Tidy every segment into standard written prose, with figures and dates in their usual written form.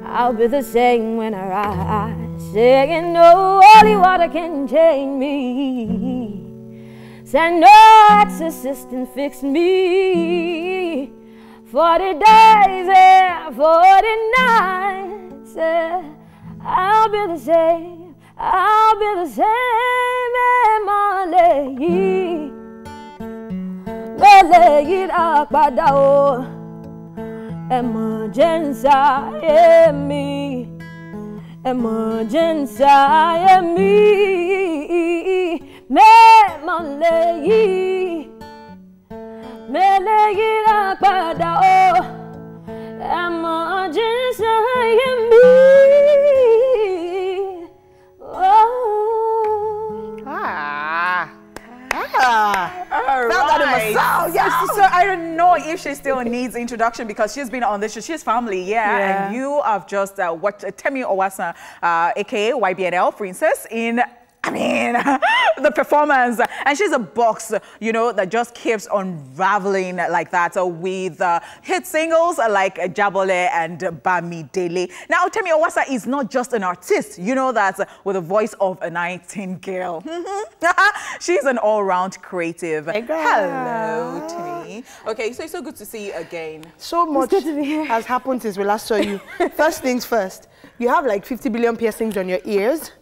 I'll be the same when I rise, saying no holy water can change me. Say no exorcist can fix me. 40 days and 40 nights, I'll be the same, I'll be the same, Emily. Lele akpada o, emergency me, emergency me, me lele akpada o, emergency me. Yes, so I don't know if she still needs introduction because she's been on this show. She's family, and you have just watched Temmie Ovwasa, aka YBNL princess, in the performance, and she's a box, you know, that just keeps unraveling like that with hit singles like Jabole and Bamidele. Now, Temmie Ovwasa is not just an artist, you know that, with the voice of a nightingale. She's an all-round creative. Hey, hello, Temmie. Okay, so it's so good to see you again. So much has happened since we last saw you. First things first, you have like 50 billion piercings on your ears.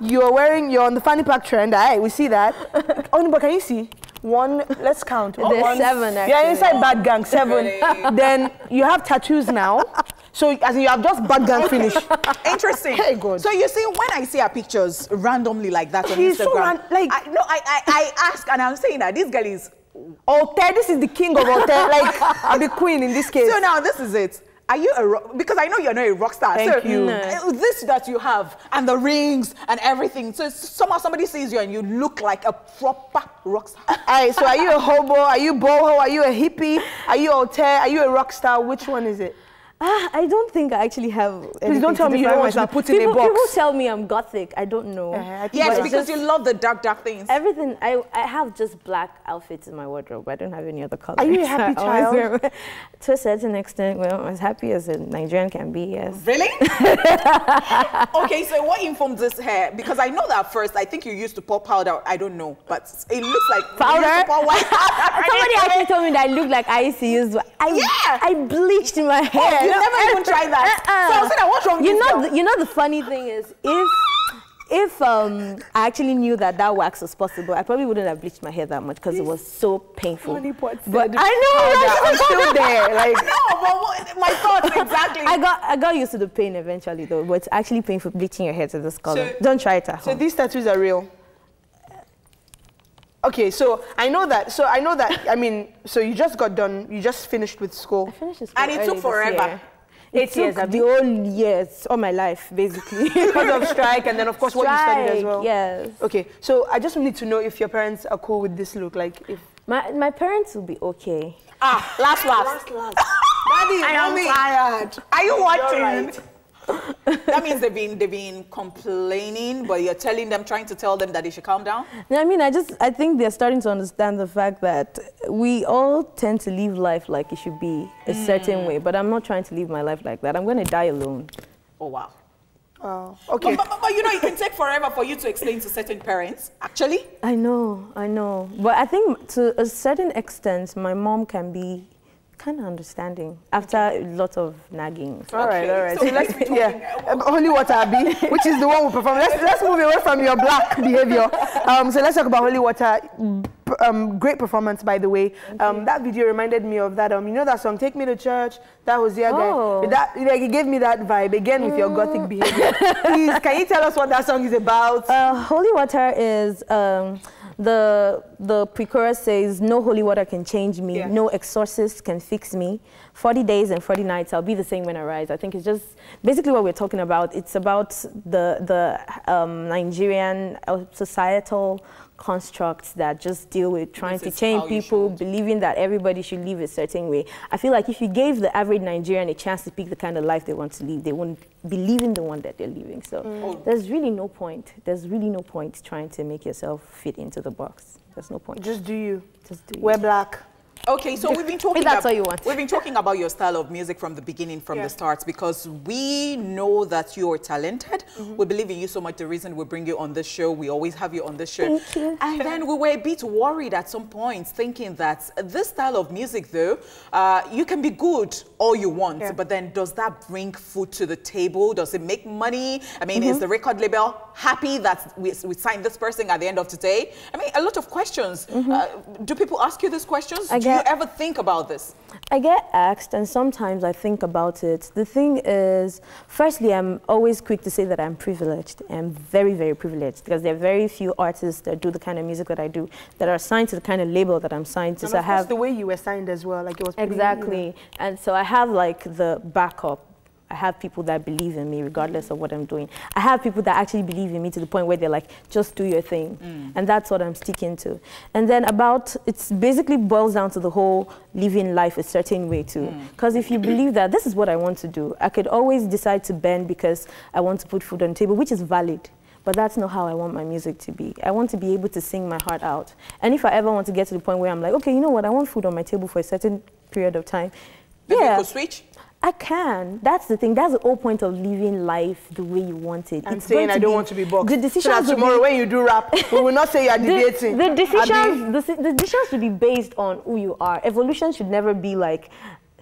You're on the fanny pack trend. Aye, we see that. Oh, but can you see? One, let's count. There's one, 7 actually. Yeah, inside Bad Gang, 7. Then you have tattoos now. So, as in you have just Bad Gang finished. Interesting. Hey, good. So you see, when I see her pictures randomly like that on She's Instagram, so I ask, and I'm saying that this girl is Ote. This is the king of Ote, like the queen in this case. So now this is it. Are you a rock? Because I know you're not a rock star. Thank you. This that you have and the rings and everything. So somehow somebody sees you and you look like a proper rock star. Alright, so are you a hobo? Are you boho? Are you a hippie? Are you Ote? Are you a rock star? Which one is it? I don't think I actually have. Please don't tell me you don't want to be put in a box. People tell me I'm gothic. I don't know. Yes, because you love the dark things. Everything. I have just black outfits in my wardrobe. I don't have any other colors. Are you a happy child? To a certain extent, well, as happy as a Nigerian can be, yes. Really? Okay, so what informed this hair? Because I know that first, I think you used to pop powder. I don't know, but it looks like powder. Somebody actually told me that I look like I used to use. I bleached my hair. You never even tried that. So I was saying, what's wrong with you know the funny thing is, if I actually knew that wax was possible, I probably wouldn't have bleached my hair that much because it was so painful. But I know, I'm still there. Like, no, but my thoughts exactly. I got used to the pain eventually though, but it's actually painful bleaching your hair to this color. So, don't try it at home. So these tattoos are real. Okay, so I know that. I mean, so you just got done. You just finished with school. I finished school and it took forever. 8 years. The whole years, all my life, basically. Because of strike, and then of course what you studied as well. Yes. Okay, so I just need to know if your parents are cool with this look. Like, if my parents will be okay. Last. Daddy, I am tired. Are you watching? Right. That means they've been complaining, but you're trying to tell them that they should calm down? I mean, I think they're starting to understand the fact that we all tend to live life like it should be a certain way, but I'm not trying to live my life like that. I'm going to die alone. Oh, wow. Oh, okay. But you know, it can take forever for you to explain to certain parents, actually. I know. But I think to a certain extent, my mom can be kind of understanding after a lot of nagging. All right. So let's be talking. Holy Water Abi, which is the one we perform. Let's move away from your black behavior. So let's talk about Holy Water. Great performance, by the way. That video reminded me of that. You know that song, "Take Me to Church"? That was your guy. That it gave me that vibe again with your gothic behavior. Please, can you tell us what that song is about? Holy Water is. The pre-chorus says, no holy water can change me, no exorcist can fix me. 40 days and 40 nights, I'll be the same when I rise. I think it's just basically what we're talking about. It's about the Nigerian societal constructs that just deal with trying to change people, believing that everybody should live a certain way. I feel like if you gave the average Nigerian a chance to pick the kind of life they want to live, they wouldn't believe in the one that they're living. So there's really no point. There's really no point trying to make yourself fit into the box. There's no point. Just do you. Just do you. Wear black. Okay, so we've been talking. If that's all you want. We've been talking about your style of music from the beginning, from the start, because we know that you are talented. We believe in you so much. The reason we bring you on this show, we always have you on this show. Thank you. And then we were a bit worried at some point, thinking that this style of music, though, you can be good all you want, but then does that bring food to the table? Does it make money? I mean, is the record label happy that we signed this person at the end of today? I mean, a lot of questions. Do people ask you these questions? Do you ever think about this? I get asked, and sometimes I think about it. The thing is, firstly, I'm always quick to say that I'm privileged. I'm very, very privileged, because there are very few artists that do the kind of music that I do, that are signed to the kind of label that I'm signed to. And so of course, the way you were signed as well, like it was pretty, exactly. And so I have like the backup. I have people that believe in me regardless of what I'm doing. I have people that actually believe in me to the point where they're like, just do your thing. And that's what I'm sticking to. And then it's basically boils down to the whole living life a certain way too. Because if you believe that this is what I want to do, I could always decide to bend because I want to put food on the table, which is valid. But that's not how I want my music to be. I want to be able to sing my heart out. And if I ever want to get to the point where I'm like, okay, you know what, I want food on my table for a certain period of time. Maybe you could switch? I can. That's the thing. That's the whole point of living life the way you want it. And saying I don't want to be boxed. The decisions so that tomorrow when you do rap, we will not say you're debating. The decisions should be based on who you are. Evolution should never be like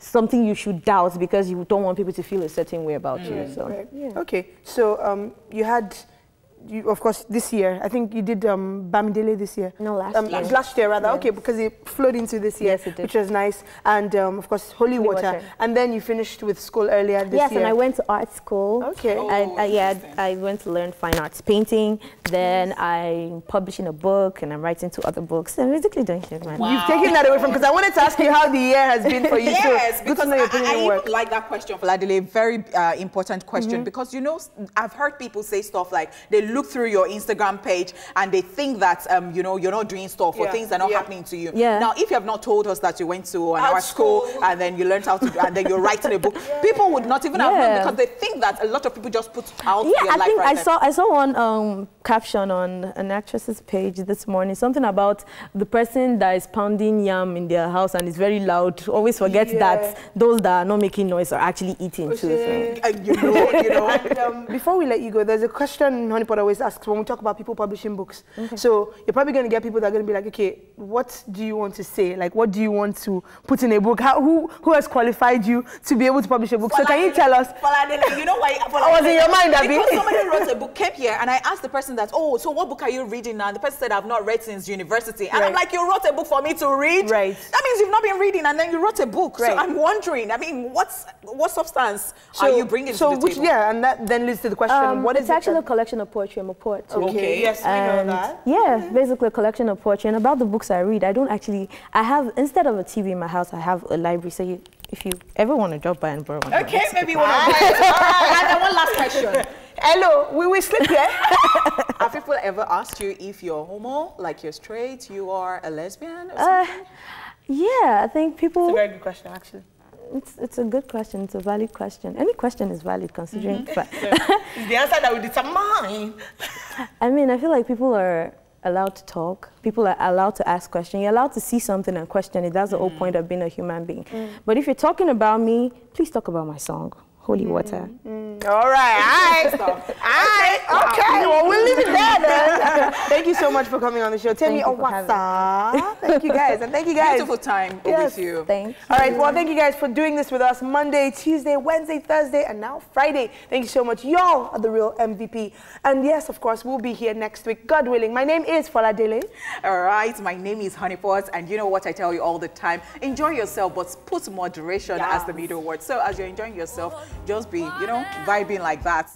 something you should doubt because you don't want people to feel a certain way about you. So, Okay, so you had, of course, this year, I think you did Bamidele this year. No, last year rather. Okay, because it flowed into this year, yes, it did. Which was nice. And of course, Holy Water. And then you finished with school earlier this year. Yes, and I went to art school. Okay. I went to learn fine arts painting. Then I'm publishing a book, and I'm writing 2 other books. I'm basically doing shit, man. Wow. You've taken that away from, because I wanted to ask you how the year has been for you. Yes, so because I even like that question, Vladile, very important question, because, you know, I've heard people say stuff like they look through your Instagram page and they think that, you know, you're not doing stuff or things are not happening to you. Now, if you have not told us that you went to an art school and then you learned how to do, and then you're writing a book, people would not even have known, because they think that a lot of people just put out their life right there. I saw one caption on an actress's page this morning, something about the person that is pounding yam in their house and is very loud, always forgets that those that are not making noise are actually eating too. So. You know. And, before we let you go, there's a question Honeypot always asks when we talk about people publishing books. So you're probably going to get people that are going to be like, okay, what do you want to say? Like, what do you want to put in a book? Who has qualified you to be able to publish a book? So can you tell us? You know why? I was in your mind, Abby. Because somebody wrote a book, came here, and I asked the person that, oh, so what book are you reading now? And the person said, I've not read since university. And I'm like, you wrote a book for me to read? Right. That means you've not been reading, and then you wrote a book. Right. So I'm wondering, I mean, what substance are you bringing to the table? Yeah, and that then leads to the question, what is it? It's actually a collection of poetry. I'm a poet too. Okay, yes, we know that. Yeah, basically a collection of poetry. And about the books I read, I have, instead of a TV in my house, I have a library. So if you ever want to drop by and borrow one. Okay, maybe one of those. And then one last question. Hello, we will sleep here. Have people ever asked you if you're homo, like you're straight, you are a lesbian or something? Yeah, I think people... It's a very good question, actually. It's a good question. It's a valid question. Any question is valid, considering... It's the answer that will determine. I mean, I feel like people are allowed to talk. People are allowed to ask questions. You're allowed to see something and question it. That's the whole point of being a human being. But if you're talking about me, please talk about my song, Holy Water. All right. Okay. Well, we'll leave it there then. Thank you so much for coming on the show. Temmie Ovwasa. Thank you guys. And thank you guys. Beautiful time with you. Thank you. All right. Well, thank you guys for doing this with us Monday, Tuesday, Wednesday, Thursday, and now Friday. Thank you so much. Y'all are the real MVP. And yes, of course, we'll be here next week, God willing. My name is Foladele. All right. My name is Honeypot. And you know what I tell you all the time? Enjoy yourself, but put moderation as the middle word. So as you're enjoying yourself, just be, you know, vibing like that.